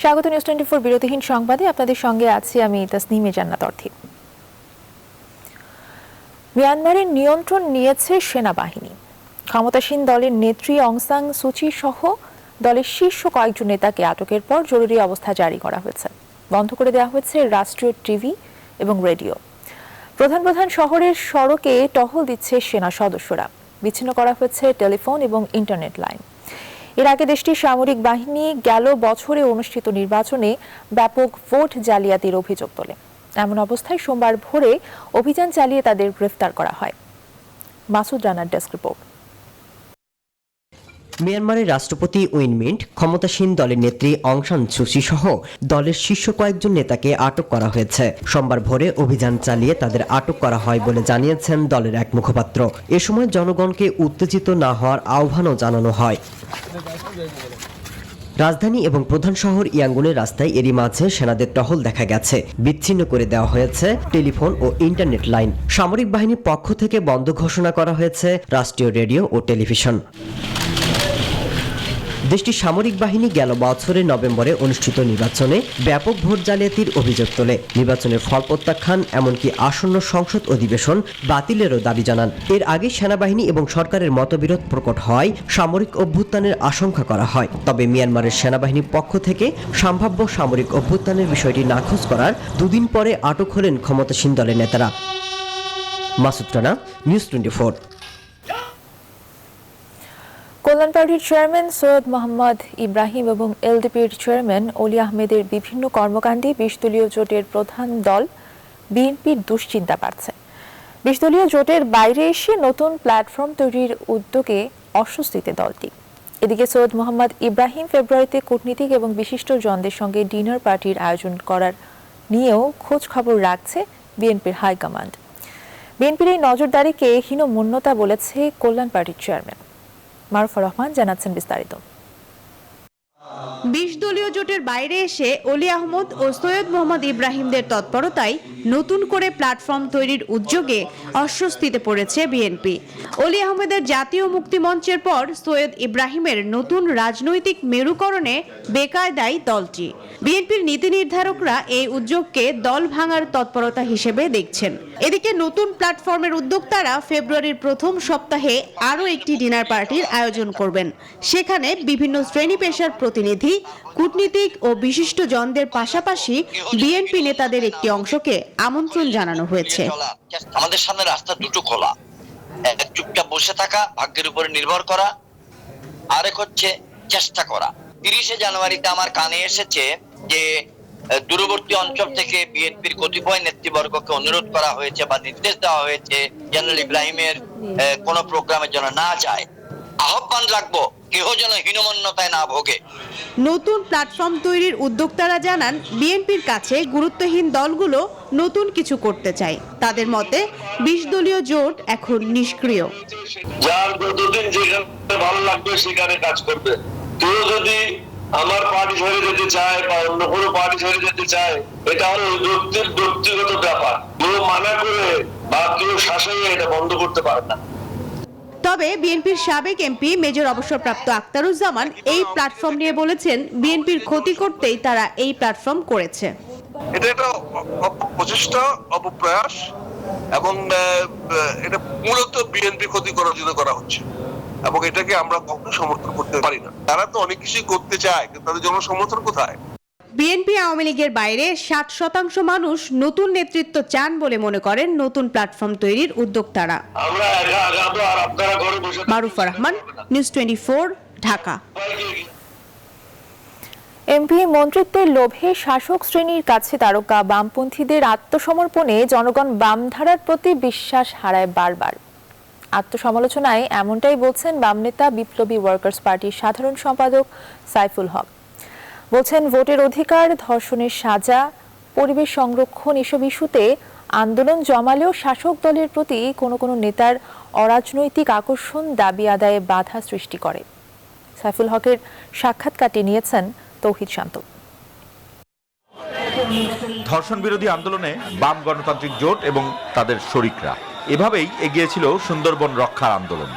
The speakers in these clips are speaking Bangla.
স্বাগত নিউজ 24 বিরতিহীন সংবাদে আপনাদের সঙ্গে আছি আমি তাসনিমে জান্নাত অর্থী। মিয়ানমারের নিয়ন্ত্রণ নিয়েছে সেনাবাহিনী। ক্ষমতাসীন দলের নেত্রী অং সান সুচি সহ দলের শীর্ষ কয়েকজন নেতাকে আটকের পর জরুরি অবস্থা জারি করা হয়েছে। বন্ধ করে দেওয়া হয়েছে রাষ্ট্রীয় টিভি এবং রেডিও। প্রধান শহরের সড়কে টহল দিচ্ছে সেনা সদস্যরা। বিচ্ছিন্ন করা হয়েছে টেলিফোন এবং ইন্টারনেট লাইন। এর আগে দেশটির সামরিক বাহিনী গেল বছরে অনুষ্ঠিত নির্বাচনে ব্যাপক ভোট জালিয়াতির অভিযোগ তোলে। এমন অবস্থায় সোমবার ভোরে অভিযান চালিয়ে তাদের গ্রেফতার করা হয়। মাসুদ রানার ডেস্ক রিপোর্ট। মিয়ানমারের রাষ্ট্রপতি উইন মিন্ট, ক্ষমতাসীন দলের নেত্রী অং সান সুচি সহ দলের শীর্ষ কয়েকজন নেতাকে আটক করা হয়েছে। সোমবার ভোরে অভিযান চালিয়ে তাদের আটক করা হয় বলে জানিয়েছেন দলের এক মুখপাত্র। এ সময় জনগণকে উত্তেজিত না হওয়ার আহ্বানও জানানো হয়। রাজধানী এবং প্রধান শহর ইয়াঙ্গুনের রাস্তায় এরই মাঝে সেনাদের টহল দেখা গেছে। বিচ্ছিন্ন করে দেওয়া হয়েছে টেলিফোন ও ইন্টারনেট লাইন। সামরিক বাহিনীর পক্ষ থেকে বন্ধ ঘোষণা করা হয়েছে রাষ্ট্রীয় রেডিও ও টেলিভিশন। দেশটির সামরিক বাহিনী গেল বছরের নভেম্বরে অনুষ্ঠিত নির্বাচনে ব্যাপক ভোট জালিয়াতির অভিযোগ তোলে। নির্বাচনের ফল প্রত্যাখ্যান এমনকি আসন্ন সংসদ অধিবেশন বাতিলেরও দাবি জানান। এর আগে সেনাবাহিনী এবং সরকারের মতবিরোধ প্রকট হয় সামরিক অভ্যুত্থানের আশঙ্কা করা হয়। তবে মিয়ানমারের সেনাবাহিনীর পক্ষ থেকে সম্ভাব্য সামরিক অভ্যুত্থানের বিষয়টি নাকচ করার দুদিন পরে আটক হলেন ক্ষমতাসীন দলের নেতারা। মাসুদ রানা, নিউজ 24। কল্যাণ পার্টির চেয়ারম্যান সৈয়দ মোহাম্মদ ইব্রাহিম এবং এলডিপির চেয়ারম্যান অলি আহমেদের বিভিন্ন কর্মকাণ্ডে 20 দলীয় জোটের প্রধান দল বিএনপির দুশ্চিন্তা বাড়ছে। 20 দলীয় জোটের বাইরে এসে নতুন প্ল্যাটফর্ম তৈরির উদ্যোগে অস্বস্তিতে দলটি। এদিকে সৈয়দ মোহাম্মদ ইব্রাহিম ফেব্রুয়ারিতে কূটনীতিক এবং বিশিষ্ট জনদের সঙ্গে ডিনার পার্টির আয়োজন করার নিয়েও খোঁজ খবর রাখছে বিএনপির হাইকমান্ড। বিএনপির এই নজরদারিকে হীনমন্যতা বলেছে কল্যাণ পার্টির চেয়ারম্যান। মারুফা রহমান জানাচ্ছেন বিস্তারিত। 20 দলীয় জোটের বাইরে এসে অলি আহমদ ও সৈয়দ মোহাম্মদ ইব্রাহিমদের তৎপরতায় নতুন করে প্ল্যাটফর্ম তৈরির উদ্যোগে অস্বস্তিতে পড়েছে বিএনপি। অলি আহমেদের জাতীয় মুক্তি মঞ্চের পর সৈয়দ ইব্রাহিমের নতুন রাজনৈতিক মেরুকরণে বেকায়দায় দলটি। বিএনপির নীতি নির্ধারকরা এই উদ্যোগকে দল ভাঙার তৎপরতা হিসেবে দেখছেন। এদিকে নতুন প্ল্যাটফর্মের উদ্যোক্তারা ফেব্রুয়ারির প্রথম সপ্তাহে আরও একটি ডিনার পার্টির আয়োজন করবেন। সেখানে বিভিন্ন শ্রেণী পেশার প্রতিনিধি, কূটনীতিক ও বিশিষ্ট জনদের পাশাপাশি বিএনপি নেতাদের একটি অংশকে আমন্ত্রণ জানানো হয়েছে। আমাদের সামনে রাস্তা দুটো খোলা, এক চুপচাপ বসে থাকা, ভাগ্যের উপরে নির্ভর করা, আরেক হচ্ছে চেষ্টা করা। 30শে জানুয়ারিতে আমার কানে এসেছে যে দূরবর্তী অঞ্চল থেকে বিএনপির কতিপয় নেতৃবর্গকে অনুরোধ করা হয়েছে বা নির্দেশ দেওয়া হয়েছে জেনারেল ইব্রাহিমের কোন প্রোগ্রামের জন্য না যায়। আহ্বান রাখবো কেহ যেন হীনমন্যতায় না ভোগে। নতুন প্ল্যাটফর্ম তৈরির উদ্যোক্তারা জানান বিএনপির কাছে গুরুত্বহীন দলগুলো নতুন কিছু করতে চায়। তাদের মতে 20 দলীয় জোট এখন নিষ্ক্রিয়। যার যতদিন যেখানে ভালো লাগবে সেখানে কাজ করবে। কেউ যদি আমার পার্টি ছেড়ে যেতে চায় বা অন্য কোনো পার্টি ছেড়ে যেতে চায়, এটা হলো ব্যক্তিগত ব্যাপার। কেউ মানা করে বা কেউ শাসনে এটা বন্ধ করতে পারে না। তবে বিএনপির সাবেক এমপি মেজর অবসরপ্রাপ্ত আক্তারুজ্জামান এই প্ল্যাটফর্ম নিয়ে বলেছেন বিএনপির ক্ষতি করতেই তারা এই প্ল্যাটফর্ম করেছে। এটা একটা প্রচেষ্টা, অপপ্রয়াস এবং এটা মূলত বিএনপি ক্ষতি করার জন্য করা হচ্ছে এবং এটাকে আমরা কখনো সমর্থন করতে পারি না। তারা তো অনেক কিছুই করতে চায় কিন্তু তাদের জনসমর্থন কোথায়? বিএনপি আওয়ামী লীগের বাইরে 60% মানুষ নতুন নেতৃত্ব চান বলে মনে করেন নতুন প্ল্যাটফর্ম তৈরির উদ্যোক্তারা। মারুফা রহমান, নিউজ 24, ঢাকা। এমপি মন্ত্রিত্বের লোভে শাসক শ্রেণীর কাছে তারকা বামপন্থীদের আত্মসমর্পণে জনগণ বামধারার প্রতি বিশ্বাস হারায় বারবার। আত্মসমালোচনায় এমনটাই বলছেন বাম নেতা বিপ্লবী ওয়ার্কার্স পার্টির সাধারণ সম্পাদক সাইফুল হক। বলছেন ভোটের অধিকার, ধর্ষণের সাজা, পরিবেশ সংরক্ষণ এসব ইস্যুতে আন্দোলন জমালেও শাসক দলের প্রতি কোনো নেতার অরাজনৈতিক আকর্ষণ দাবি আদায়ে বাধা সৃষ্টি করে। সাইফুল হকের সাক্ষাৎকারটি নিয়েছেন তৌহিদ শান্ত। ধর্ষণ বিরোধী আন্দোলনে বাম গণতান্ত্রিক জোট এবং তাদের শরিকরা এভাবেই এগিয়েছিল সুন্দরবন রক্ষার আন্দোলন।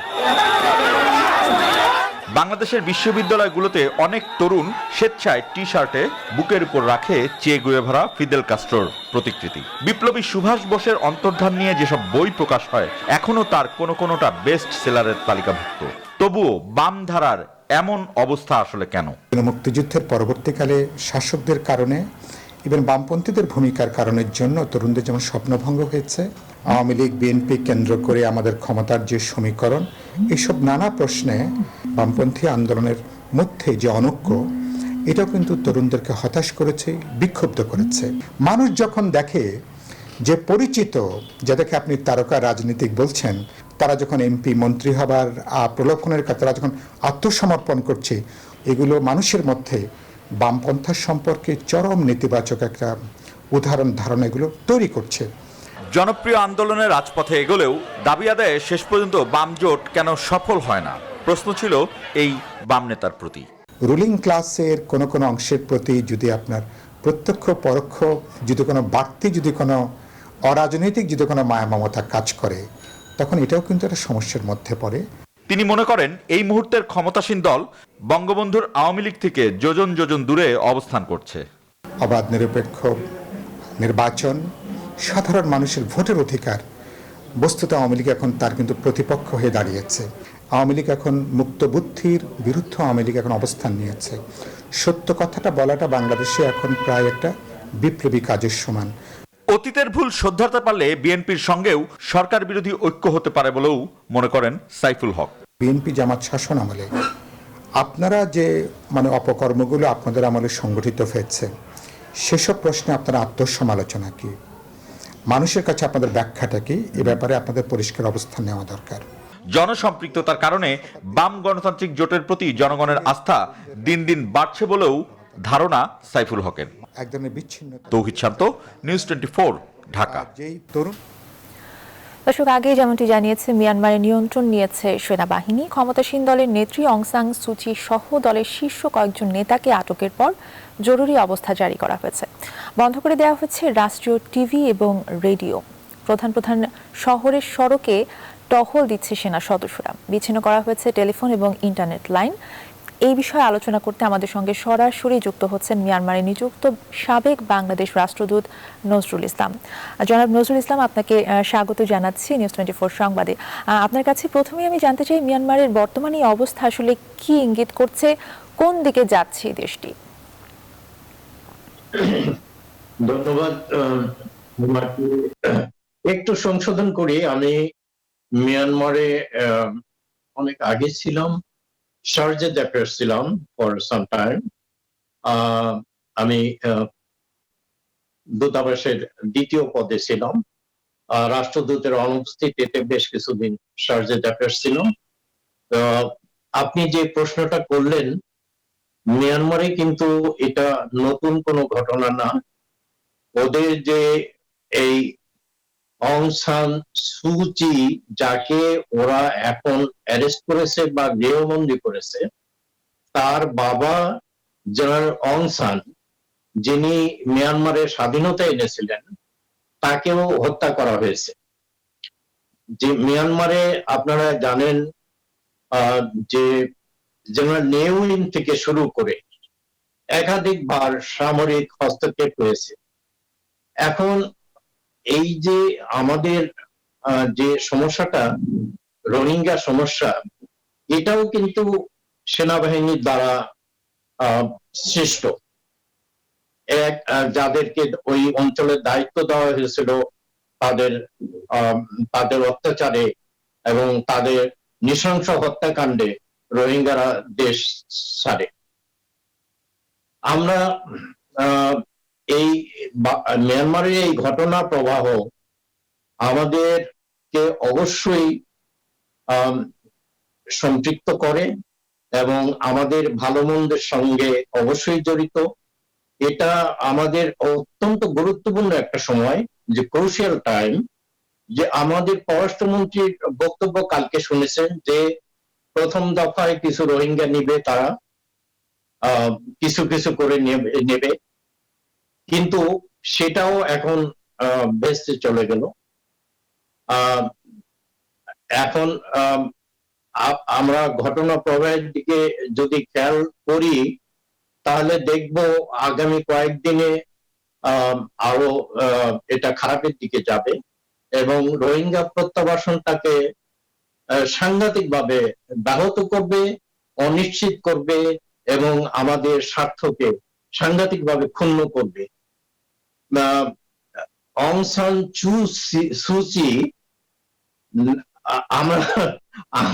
বাংলাদেশের বিশ্ববিদ্যালয়গুলোতে অনেক তরুণ স্বেচ্ছায় টি শার্টে বুকের উপর রাখে চে গুয়েভারা, ফিদেল কাস্ট্রোর প্রতিকৃতি। বিপ্লবী সুভাষ বোসের অন্তর্ধান নিয়ে যেসব বই প্রকাশ হয় এখনো তার কোনোটা বেস্ট সেলারের তালিকাভুক্ত। তবুও বাম ধারার এমন অবস্থা আসলে কেন? মুক্তিযুদ্ধের পরবর্তীকালে শাসকদের কারণে ইভেন বামপন্থীদের ভূমিকার কারণের জন্য তরুণদের যেমন স্বপ্নভঙ্গ হয়েছে, আওয়ামী লীগ বিএনপি কেন্দ্র করে আমাদের ক্ষমতার যে সমীকরণ, এইসব নানা প্রশ্নে বামপন্থী আন্দোলনের মধ্যে যে অনৈক্য, এটাও কিন্তু তরুণদেরকে হতাশ করেছে, বিক্ষুব্ধ করেছে। মানুষ যখন দেখে যে পরিচিত, যাদেরকে আপনি তারকা রাজনীতিক বলছেন, তারা যখন এমপি মন্ত্রী হবার প্রলোভনের কাছে তারা যখন আত্মসমর্পণ করছে, এগুলো মানুষের মধ্যে বামপন্থার সম্পর্কে চরম নেতিবাচক একটা উদাহরণ ধারণা এগুলো তৈরি করছে। জনপ্রিয় আন্দোলনের রাজপথে এগোলেও দাবি আদায়ে শেষ পর্যন্ত বাম জোট কেন সফল হয় না, প্রশ্ন ছিল এই বাম নেতার প্রতি। রুলিং ক্লাসের কোনো অংশের প্রতি যদি আপনার প্রত্যক্ষ পরোক্ষ যদি কোনো বাড়তি যদি কোনো অরাজনৈতিক যদি কোনো মায়া মমতা কাজ করে, তখন এটাও কিন্তু একটা সমস্যার মধ্যে পড়ে। তিনি মনে করেন এই মুহূর্তের ক্ষমতাসীন দল বঙ্গবন্ধুর আওয়ামী লীগ থেকে যোজন যোজন দূরে অবস্থান করছে। অবাধ নিরপেক্ষ নির্বাচন, সাধারণ মানুষের ভোটের অধিকার, বস্তুত আওয়ামী লীগ এখন তার কিন্তু প্রতিপক্ষ হয়ে দাঁড়িয়েছে। আওয়ামী লীগ এখন মুক্ত বুদ্ধির বিরুদ্ধে আওয়ামী লীগ এখন অবস্থান নিয়েছে। সত্য কথাটা বলাটা বাংলাদেশে এখন প্রায় একটা বিপ্লবী কাজের সমান। অতীতের ভুল শোধরাতে পারলে বিএনপির সঙ্গেও সরকার বিরোধী ঐক্য হতে পারে বলেও মনে করেন সাইফুল হক। বিএনপি জামাত শাসন আমলে আপনারা যে অপকর্মগুলো আপনাদের আমলে সংগঠিত হয়েছে, সেসব প্রশ্নে আপনারা আত্মসমালোচনা কি, মানুষের কাছে আপনাদের ব্যাখ্যাটা কি, এ ব্যাপারে আপনাদের পরিষ্কার অবস্থান নেওয়া দরকার। জনসম্পৃক্ততার কারণে বাম গণতান্ত্রিক জোটের প্রতি জনগণের আস্থা দিন দিন বাড়ছে বলেও ধারণা সাইফুল হকের। এক ধরনের বিচ্ছিন্ন। তৌহিদ শান্ত, নিউজ 24, ঢাকা। যেই তরুণ দর্শক, আগে যেমনটি জানিয়েছে, মিয়ানমারে নিয়ন্ত্রণ নিয়েছে সেনাবাহিনী। ক্ষমতাসীন দলের নেত্রী অং সান সুচি সহ দলের শীর্ষ কয়েকজন নেতাকে আটকের পর জরুরি অবস্থা জারি করা হয়েছে। বন্ধ করে দেওয়া হয়েছে রাষ্ট্রীয় টিভি এবং রেডিও। প্রধান শহরের সড়কে টহল দিচ্ছে সেনা সদস্যরা। বিচ্ছিন্ন করা হয়েছে টেলিফোন এবং ইন্টারনেট লাইন। এই বিষয়ে আলোচনা করতে আমাদের সঙ্গে সরাসরি যুক্ত হচ্ছেন মিয়ানমারে নিযুক্ত সাবেক বাংলাদেশ রাষ্ট্রদূত নজরুল ইসলাম। জনাব নজরুল ইসলাম, আপনাকে স্বাগত জানাচ্ছি নিউজ 24 সংবাদে। আপনার কাছে প্রথমেই আমি জানতে চাই, মিয়ানমারের বর্তমানে অবস্থা আসলে কি ইঙ্গিত করছে, কোন দিকে যাচ্ছে দেশটি? ধন্যবাদ। একটু সংশোধন করি, আমি মিয়ানমারে অনেক আগে ছিলাম, চার্জে অ্যাফেয়ার্স ছিলাম ফর সাম টাইম। আমি দূতাবাসের দ্বিতীয় পদে ছিলাম, রাষ্ট্রদূতের অনুপস্থিতিতে বেশ কিছুদিন চার্জে অ্যাফেয়ার্স ছিল। আপনি যে প্রশ্নটা করলেন, মিয়ানমারে কিন্তু এটা নতুন কোনো ঘটনা না। ওদের যে এই অং সান সুচি, যাকে ওরা এখন অ্যারেস্ট করেছে বা গৃহবন্দী করেছে, তার বাবা জেনারেল অং সান, যিনি মিয়ানমারের স্বাধীনতা এনেছিলেন, তাকেও হত্যা করা হয়েছে। যে মিয়ানমারে আপনারা জানেন যে জেনারেল নেউইন থেকে শুরু করে একাধিকবার সামরিক হস্তক্ষেপ হয়েছে। এখন এই যে আমাদের যে সমস্যাটা, রোহিঙ্গা সমস্যা, এটাও কিন্তু সেনাবাহিনীর দ্বারা সৃষ্ট। যাদেরকে ওই অঞ্চলের দায়িত্ব দেওয়া হয়েছিল, তাদের অত্যাচারে এবং তাদের নৃশংস হত্যাকাণ্ডে রোহিঙ্গারা দেশ ছাড়ে। আমরা এই মিয়ানমারের এই ঘটনা প্রবাহ আমাদেরকে অবশ্যই সম্পৃক্ত করে এবং আমাদের ভালো মন্দের সঙ্গে অবশ্যই জড়িত। এটা আমাদের অত্যন্ত গুরুত্বপূর্ণ একটা সময়, যে ক্রুশিয়াল টাইম, যে আমাদের পররাষ্ট্রমন্ত্রীর বক্তব্য কালকে শুনেছেন যে প্রথম দফায় কিছু রোহিঙ্গা নিবে, তারা কিছু কিছু করে নেবে, কিন্তু সেটাও এখন ভেস্তে চলে গেল। এখন আমরা ঘটনা প্রবাহের দিকে যদি খেয়াল করি তাহলে দেখব আগামী কয়েকদিনে আরো এটা খারাপের দিকে যাবে এবং রোহিঙ্গা প্রত্যাবাসনটাকে সাংঘাতিকভাবে ব্যাহত করবে, অনিশ্চিত করবে এবং আমাদের স্বার্থকে সাংঘাতিকভাবে ক্ষুণ্ণ করবে। অং সান সুচি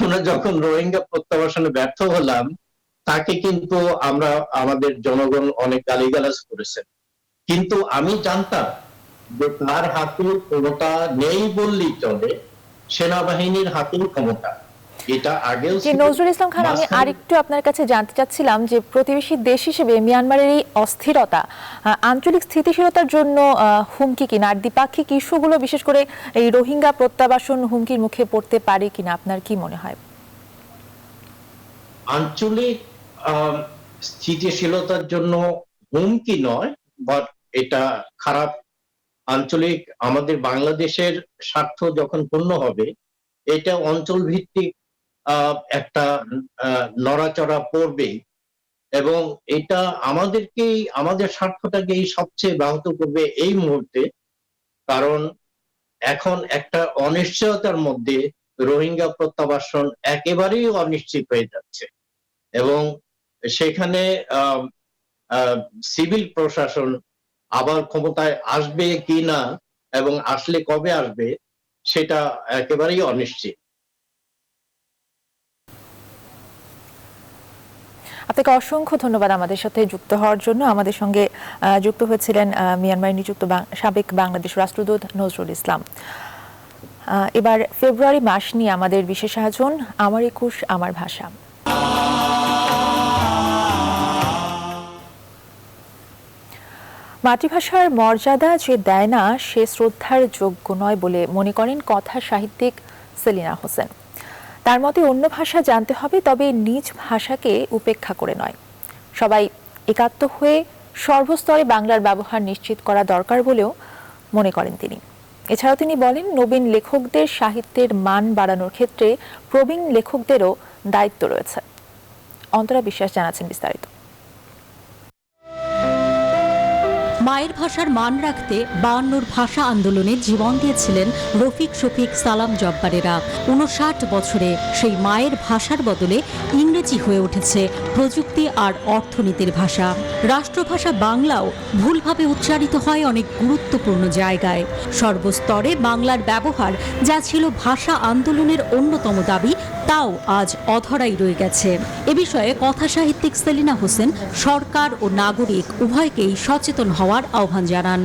আমরা যখন রোহিঙ্গা প্রত্যাবাসনে ব্যর্থ হলাম তাকে কিন্তু আমাদের জনগণ অনেক গালিগালাজ করেছেন, কিন্তু আমি জানতাম যে তার হাতে ক্ষমতা নেই বললেই চলে, সেনাবাহিনীর হাতেই ক্ষমতা। এটা আগেও নজরুল ইসলাম খান, আমি আরেকটু আপনার কাছে জানতে চাচ্ছিলাম যে প্রতিবেশী দেশ হিসেবে মিয়ানমারের এই অস্থিরতা আঞ্চলিক স্থিতিশীলতার জন্য হুমকি কিনা, আর দ্বিপাক্ষিক ইস্যুগুলো বিশেষ করে এই রোহিঙ্গা প্রত্যাবাসন হুমকির মুখে পড়তে পারে কিনা, আপনার কি মনে হয়? আঞ্চলিক স্থিতিশীলতার জন্য হুমকি নয়, বাট এটা খারাপ। আঞ্চলিক আমাদের বাংলাদেশের স্বার্থ যখন পূর্ণ হবে, এটা অঞ্চল ভিত্তিক একটা নড়াচড়া পড়বে এবং এটা আমাদের স্বার্থটাকেই সবচেয়ে ব্যাহত করবে এই মুহূর্তে। কারণ এখন একটা অনিশ্চয়তার মধ্যে রোহিঙ্গা প্রত্যাবাসন একেবারেই অনিশ্চিত হয়ে যাচ্ছে এবং সেখানে সিভিল প্রশাসন আবার ক্ষমতায় আসবে কি না এবং আসলে কবে আসবে সেটা একেবারেই অনিশ্চিত। আপনাকে অসংখ্য ধন্যবাদ আমাদের সাথে যুক্ত হওয়ার জন্য। আমাদের সঙ্গে যুক্ত হয়েছিলেন মিয়ানমারে নিযুক্ত সাবেক বাংলাদেশ রাষ্ট্রদূত নজরুল ইসলাম। এবার ফেব্রুয়ারি মাস নিয়ে আমাদের বিশেষ আয়োজন আমার একুশ আমার ভাষা। মাতৃভাষার মর্যাদা যে দেয় না সে শ্রদ্ধার যোগ্য নয় বলে মনে করেন কথা সাহিত্যিক সেলিনা হোসেন। তার মতে অন্য ভাষা জানতে হবে, তবে নিজ ভাষাকে উপেক্ষা করে নয়। সবাই একাত্ম হয়ে সর্বস্তরে বাংলার ব্যবহার নিশ্চিত করা দরকার বলেও মনে করেন তিনি। এছাড়াও তিনি বলেন, নবীন লেখকদের সাহিত্যের মান বাড়ানোর ক্ষেত্রে প্রবীণ লেখকদেরও দায়িত্ব রয়েছে। অন্তরা বিশ্বাস জানাচ্ছেন বিস্তারিত। মায়ের ভাষার মান রাখতে 52 ভাষা আন্দোলনে জীবন দিয়েছিলেন রফিক শফিক সালাম জব্বারেরা। 59 বছরে সেই মায়ের ভাষার বদলে ইংরেজি হয়ে উঠেছে প্রযুক্তি আর অর্থনীতির ভাষা। রাষ্ট্রভাষা বাংলাও ভুলভাবে উচ্চারিত হয় অনেক গুরুত্বপূর্ণ জায়গায়। সর্বস্তরে বাংলার ব্যবহার যা ছিল ভাষা আন্দোলনের অন্যতম দাবি, তাও আজ অধরাই রয়ে গেছে। এ বিষয়ে কথা সাহিত্যিক সেলিনা হোসেন সরকার ও নাগরিক উভয়কেই সচেতন হওয়ার আহ্বান জানান।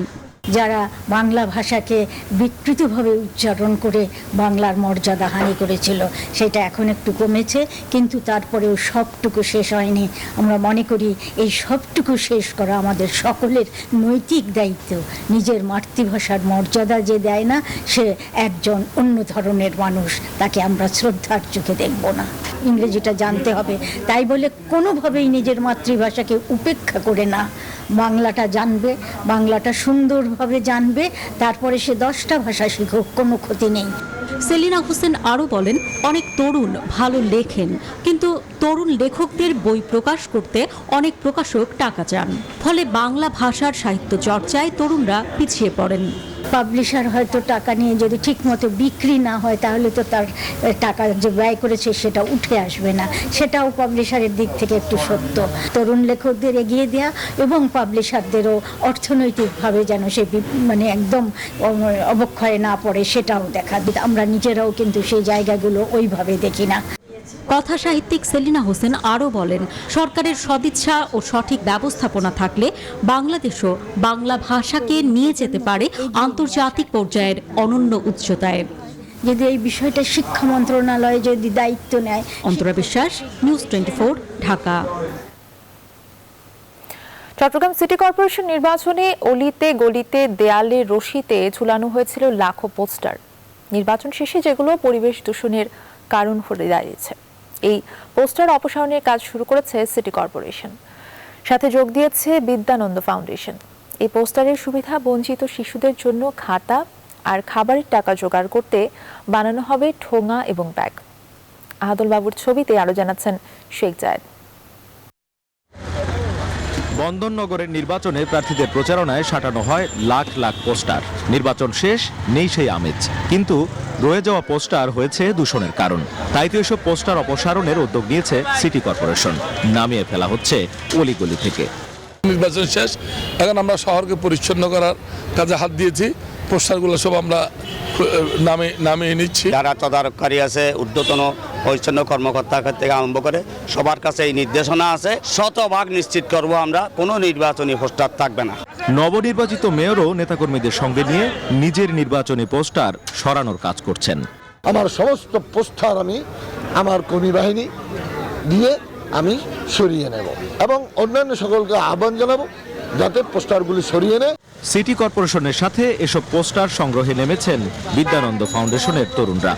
যারা বাংলা ভাষাকে বিকৃতভাবে উচ্চারণ করে বাংলার মর্যাদা হানি করেছিল, সেটা এখন একটু কমেছে, কিন্তু তারপরেও সবটুকু শেষ হয়নি। আমরা মনে করি এই সবটুকু শেষ করা আমাদের সকলের নৈতিক দায়িত্ব। নিজের মাতৃভাষার মর্যাদা যে দেয় না, সে একজন অন্য ধরনের মানুষ, তাকে আমরা শ্রদ্ধার চোখে দেখব না। ইংরেজিটা জানতে হবে, তাই বলে কোনোভাবেই নিজের মাতৃভাষাকে উপেক্ষা করে না, বাংলাটা জানবে, বাংলাটা সুন্দরভাবে জানবে, তারপরে সে 10টা ভাষা শিখুক, কোনো ক্ষতি নেই। সেলিনা হোসেন আরও বলেন, অনেক তরুণ ভালো লেখেন, কিন্তু তরুণ লেখকদের বই প্রকাশ করতে অনেক প্রকাশক টাকা চান, ফলে বাংলা ভাষার সাহিত্য চর্চায় তরুণরা পিছিয়ে পড়েন। পাবলিশার হয়তো টাকা নিয়ে যদি ঠিকমতো বিক্রি না হয়, তাহলে তো তার টাকা যে ব্যয় করেছে সেটা উঠে আসবে না। সেটাও পাবলিশারের দিক থেকে একটু সত্য। তরুণ লেখকদের এগিয়ে দেওয়া এবং পাবলিশারদেরও অর্থনৈতিকভাবে যেন সে একদম অবক্ষয়ে না পড়ে, সেটাও দেখা। আমরা নিজেরাও কিন্তু সেই জায়গাগুলো ওইভাবে দেখি না। কথা সাহিত্যিক সেলিনা হোসেন আরও বলেন, সরকারের সদিচ্ছা ও সঠিক ব্যবস্থাপনা থাকলে বাংলাদেশও বাংলা ভাষাকে নিয়ে যেতে পারে আন্তর্জাতিক পর্যায়ের অনন্য উচ্চতায়। যদি এই বিষয়টা শিক্ষা মন্ত্রণালয় যদি দায়িত্ব নেয়। Antara Biswas, news 24, Dhaka. Chittagong city corporation নির্বাচনে অলিতে গলিতে দেয়ালে রশিতে ঝুলানো হয়েছিল লাখো পোস্টার। নির্বাচন শেষে যেগুলো পরিবেশ দূষণের কারণ হয়ে দাঁড়িয়েছে, এই পোস্টার অপসারণের কাজ শুরু করেছে সিটি কর্পোরেশন। সাথে যোগ দিয়েছে বিদ্যানন্দ ফাউন্ডেশন। এই পোস্টারের সুবিধা বঞ্চিত শিশুদের জন্য খাতা আর খাবারের টাকা জোগাড় করতে বানানো হবে ঠোঙা এবং ব্যাগ। আহাদুল বাবুর ছবিতে আরো জানাচ্ছেন শেখ জায়েদ। বন্দরনগরের নির্বাচনে প্রার্থীদের প্রচারণায় সাঁটানো হয় লাখ লাখ পোস্টার। নির্বাচন শেষ, নেই সেই আমেজ, কিন্তু রয়ে যাওয়া পোস্টার হয়েছে দূষণের কারণ। তাই তো এসব পোস্টার অপসারণের উদ্যোগ নিয়েছে সিটি কর্পোরেশন। নামিয়ে ফেলা হচ্ছে অলিগলি থেকে। নির্বাচন শেষ, এখন আমরা শহরকে পরিচ্ছন্ন করার কাজে হাত দিয়েছি। পোস্টারগুলো সব আমরা নামিয়ে নিচ্ছি। যারা তদারককারী আছে, ঊর্ধ্বতন পরিচ্ছন্ন কর্মকর্তার থেকে আরম্ভ করে সবার কাছে এই নির্দেশনা আছে। শতভাগ নিশ্চিত করব আমরা কোনো নির্বাচনী পোস্টার থাকবে না। নবনির্বাচিত মেয়রও নেতাকর্মীদের সঙ্গে নিয়ে নিজের নির্বাচনী পোস্টার সরানোর কাজ করছেন। আমার সমস্ত পোস্টার আমি আমার কর্মী বাহিনী দিয়ে আমি সরিয়ে নেব এবং অন্যান্য সকলকে আহ্বান জানাবো যাতে পোস্টারগুলি সরিয়ে নেয়। সিটি কর্পোরেশনের সাথে এসব পোস্টার সংগ্রহে নেমেছেন বিদ্যানন্দ ফাউন্ডেশনের তরুণরা।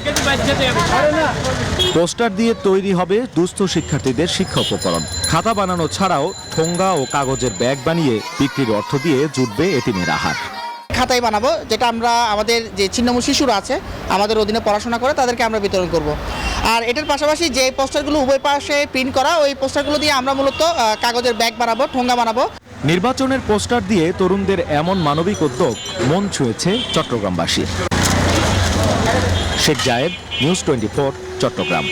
পোস্টার দিয়ে তৈরি হবে দুস্থ শিক্ষার্থীদের শিক্ষা উপকরণ। খাতা বানানো ছাড়াও ঠোঙ্গা ও কাগজের ব্যাগ বানিয়ে বিক্রির অর্থ দিয়ে জুটবে এতিমের আহার। খাতাই বানাবো, যেটা আমরা আমাদের যে ছিন্নমূল শিশুরা আছে আমাদের অধীনে পড়াশোনা করে তাদেরকে আমরা বিতরণ করব। আর এটার পাশাপাশি যে পোস্টারগুলো উভয় পাশে প্রিন্ট করা, ওই পোস্টারগুলো দিয়ে আমরা মূলত কাগজের ব্যাগ বানাবো, ঠোঙ্গা বানাবো। নির্বাচনের পোস্টার দিয়ে তরুণদের এমন মানবিক উদ্যোগ মন ছুঁয়েছে চট্টগ্রামবাসীর। শেখ জায়েদ, নিউজ 24, চট্টগ্রাম।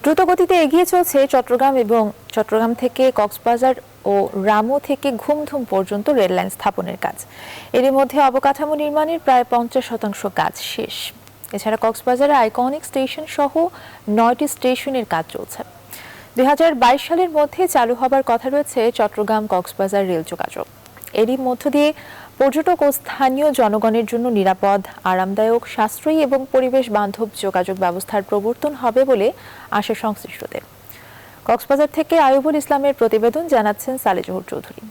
দ্রুতগতিতে এগিয়ে চলছে চট্টগ্রাম এবং চট্টগ্রাম থেকে কক্সবাজার ও রামু থেকে ঘুমধুম পর্যন্ত রেললাইন স্থাপনের কাজ। এরই মধ্যে অবকাঠামো নির্মাণের প্রায় 50% কাজ শেষ। এছাড়া কক্সবাজারে আইকনিক স্টেশন সহ 9টি স্টেশনের কাজ চলছে। 2022 সালের মধ্যে চালু হবার কথা রয়েছে চট্টগ্রাম কক্সবাজার রেল যোগাযোগ। এরই মধ্য দিয়ে পর্যটক ও স্থানীয় জনগণের জন্য নিরাপদ, আরামদায়ক, সাশ্রয়ী এবং পরিবেশ বান্ধব যোগাযোগ ব্যবস্থার প্রবর্তন হবে বলে আশা সংশ্লিষ্টদের। কক্সবাজার থেকে আয়ুবুল ইসলামের প্রতিবেদন, জানাচ্ছেন সালেজহুর চৌধুরী।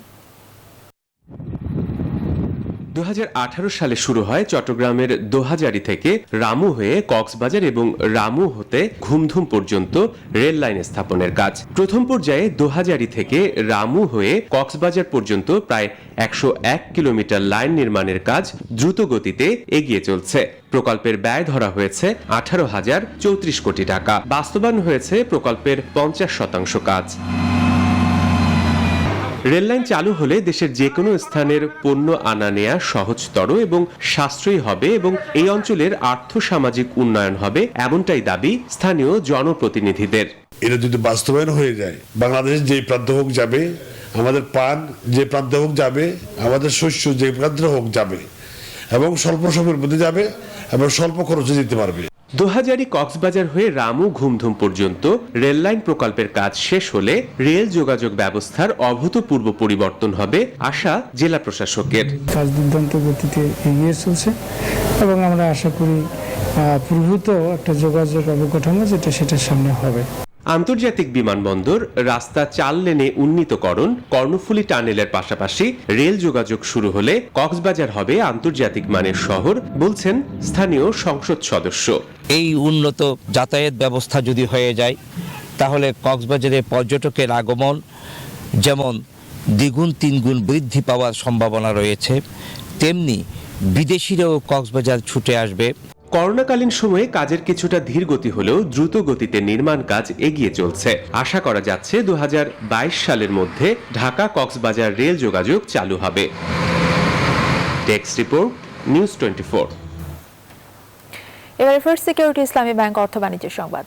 2018 সালে শুরু হয় চট্টগ্রামের দোহাজারী থেকে রামু হয়ে কক্সবাজার এবং রামু হতে ঘুমধুম পর্যন্ত রেল লাইন স্থাপনের কাজ। প্রথম পর্যায়ে দোহাজারী থেকে রামু হয়ে কক্সবাজার পর্যন্ত প্রায় 101 কিলোমিটার লাইন নির্মাণের কাজ দ্রুত গতিতে এগিয়ে চলছে। প্রকল্পের ব্যয় ধরা হয়েছে 18,034 কোটি টাকা। বাস্তবায়ন হয়েছে প্রকল্পের 50% কাজ। রেললাইন চালু হলে দেশের যে কোনো স্থানের পণ্য আনা নেয়া সহজতর এবং সাশ্রয়ী হবে এবং এই অঞ্চলের আর্থ-সামাজিক উন্নয়ন হবে, এমনটাই দাবি স্থানীয় জনপ্রতিনিধিদের। এটা যদি বাস্তবায়ন হয়ে যায়, বাংলাদেশ যে প্রান্ত হোক যাবে, আমাদের পান যে প্রান্ত হোক যাবে, আমাদের শস্য যে প্রান্ত হোক যাবে এবং স্বল্প সময়ের মধ্যে যাবে এবং স্বল্প খরচে যেতে পারবে। দোহাজারী কক্সবাজার হয়ে রামু ঘুমধুম পর্যন্ত রেললাইন প্রকল্পের কাজ শেষ হলে রেল যোগাযোগ ব্যবস্থার অভূতপূর্ব পরিবর্তন হবে আশা জেলা প্রশাসকের। কাজ দুর্দান্ত গতিতে এগিয়ে চলছে এবং আমরা আশা করি প্রভূত একটা যোগাযোগ অবকাঠামো যেটা সেটার সামনে হবে। আন্তর্জাতিক বিমানবন্দর, রাস্তা 4 লেনে উন্নীতকরণ, কর্ণফুলী টানেলের পাশাপাশি রেল যোগাযোগ শুরু হলে কক্সবাজার হবে আন্তর্জাতিক মানের শহর, বলছেন স্থানীয় সংসদ সদস্য। এই উন্নত যাতায়াত ব্যবস্থা যদি হয়ে যায় তাহলে কক্সবাজারে পর্যটকের আগমন যেমন দ্বিগুণ তিনগুণ বৃদ্ধি পাওয়ার সম্ভাবনা রয়েছে, তেমনি বিদেশিরাও কক্সবাজার ছুটে আসবে। করোনাকালীন সময়ে কাজের কিছুটা ধীর গতি হলেও দ্রুত গতিতে নির্মাণ কাজ এগিয়ে চলছে। আশা করা যাচ্ছে 2022 সালের মধ্যে ঢাকা কক্সবাজার রেল যোগাযোগ চালু হবে। Desk report, news 24। এবারে ফার্স্ট সিকিউরিটি ইসলামী ব্যাংক অর্থ বাণিজ্যের সংবাদ।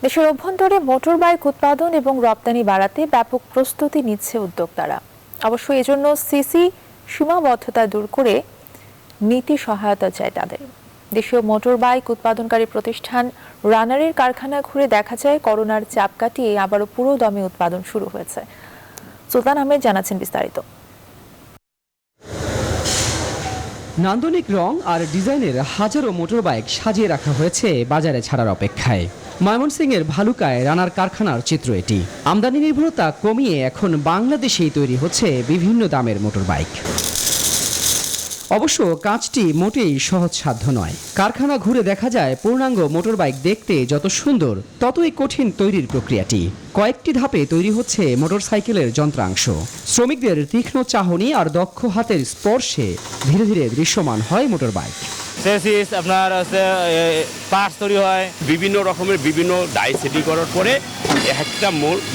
দেশের অভ্যন্তরে মোটর বাইক উৎপাদন এবং রপ্তানি বাড়াতে ব্যাপক প্রস্তুতি নিচ্ছে উদ্যোক্তারা। অবশ্য এজন্য সিসি সীমাবদ্ধতা দূর করে নীতি সহায়তা চায় তাদের। দেশীয় মোটর বাইক উৎপাদনকারী প্রতিষ্ঠান রানারের কারখানা ঘুরে দেখা যায় করোনার চাপ কাটিয়ে আবারও পুরো দমে উৎপাদন শুরু হয়েছে। সুলতান আহমেদ জানাচ্ছেন বিস্তারিত। নান্দনিক রং আর ডিজাইনের হাজারো মোটর বাইক সাজিয়ে রাখা হয়েছে বাজারে ছাড়ার অপেক্ষায়। ময়মনসিংহের ভালুকায় রানার কারখানার চিত্র এটি। আমদানি নির্ভরতা কমিয়ে এখন বাংলাদেশেই তৈরি হচ্ছে বিভিন্ন দামের মোটর বাইক। অবশ্য কাজটি মোটেই সহজসাধ্য নয়। কারখানা ঘুরে দেখা যায় পূর্ণাঙ্গ মোটরবাইক দেখতে যত সুন্দর ততই কঠিন তৈরির প্রক্রিয়াটি। কয়েকটি ধাপে তৈরি হচ্ছে মোটরসাইকেলের যন্ত্রাংশ। শ্রমিকদের তীক্ষ্ণ চাহনি আর দক্ষ হাতের স্পর্শে ধীরে ধীরে দৃশ্যমান হয় মোটরবাইক। আপনার পার্টস তৈরি হয় বিভিন্ন রকমের বিভিন্ন ডাই সেটিং করার পরে একটা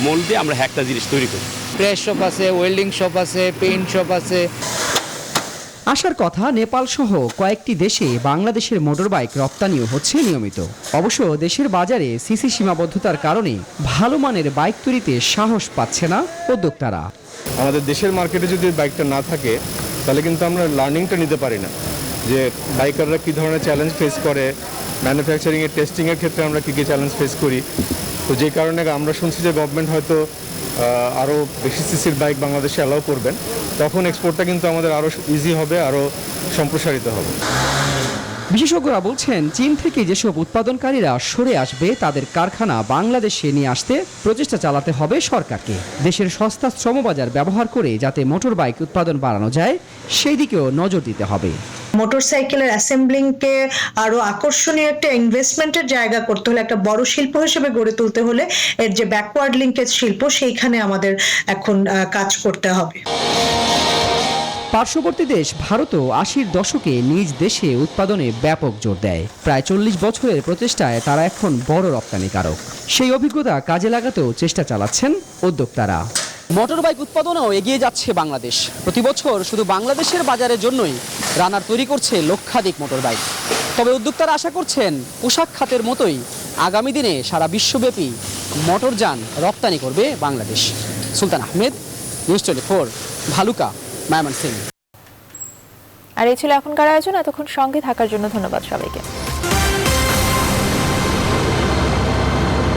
মোল দিয়ে আমরা একটা জিনিস তৈরি করি। প্রেস শপ আছে, ওয়েল্ডিং শপ আছে, পেইন্ট শপ আছে। আসার কথা নেপাল সহ কয়েকটি দেশে বাংলাদেশের মোটরবাইক রপ্তানিও হচ্ছে নিয়মিত। অবশ্য দেশের বাজারে সিসি সীমাবদ্ধতার কারণে ভালো মানের বাইক তৈরিতে সাহস পাচ্ছে না উদ্যোক্তারা। আমাদের দেশের মার্কেটে যদি বাইকটা না থাকে তাহলে কিন্তু আমরা লার্নিংটা নিতে পারি না যে বাইকাররা কী ধরনের চ্যালেঞ্জ ফেস করে, ম্যানুফ্যাকচারিংয়ের টেস্টিংয়ের ক্ষেত্রে আমরা কী কী চ্যালেঞ্জ ফেস করি। তো যে কারণে আমরা শুনছি যে গভর্নমেন্ট হয়তো আরও বেশি সিসির বাইক বাংলাদেশে অ্যালাউ করবেন, তখন এক্সপোর্টটা কিন্তু আমাদের আরও ইজি হবে, আরও সম্প্রসারিত হবে। বিশেষজ্ঞরা বলছেন চীন থেকে যেসব উৎপাদনকারীরা সরে আসবে তাদের কারখানা বাংলাদেশে নিয়ে আসতে প্রচেষ্টা চালাতে হবে সরকারকে। দেশের সস্তা শ্রমবাজার ব্যবহার করে যাতে মোটরবাইক উৎপাদন বাড়ানো যায় সেই দিকেও নজর দিতে হবে। মোটরসাইকেলের অ্যাসেম্বলিংকে আরো আকর্ষণীয় একটা ইনভেস্টমেন্টের জায়গা করতে হলে, একটা বড় শিল্প হিসেবে গড়ে তুলতে হলে এর যে ব্যাকওয়ার্ড লিঙ্কেজ শিল্প সেইখানে আমাদের এখন কাজ করতে হবে। পার্শ্ববর্তী দেশ ভারতও ৮০-র দশকে নিজ দেশে উৎপাদনে ব্যাপক জোর দেয়। প্রায় ৪০ বছরের প্রচেষ্টায় তারা এখন বড় রপ্তানিকারক। সেই অভিজ্ঞতা কাজে লাগাতেও চেষ্টা চালাচ্ছেন উদ্যোক্তারা। মোটরবাইক উৎপাদনেও এগিয়ে যাচ্ছে বাংলাদেশ। প্রতি বছর শুধু বাংলাদেশের বাজারের জন্যই রানার তৈরি করছে লক্ষাধিক মোটরবাইক। তবে উদ্যোক্তারা আশা করছেন পোশাক খাতের মতোই আগামী দিনে সারা বিশ্বব্যাপী মোটরযান রপ্তানি করবে বাংলাদেশ। সুলতান আহমেদ, নিউজ 24, ভালুকা, ময়মনসিং। আর এই ছিল এখনকার আয়োজন। এতক্ষণ সঙ্গে থাকার জন্য ধন্যবাদ সবাইকে।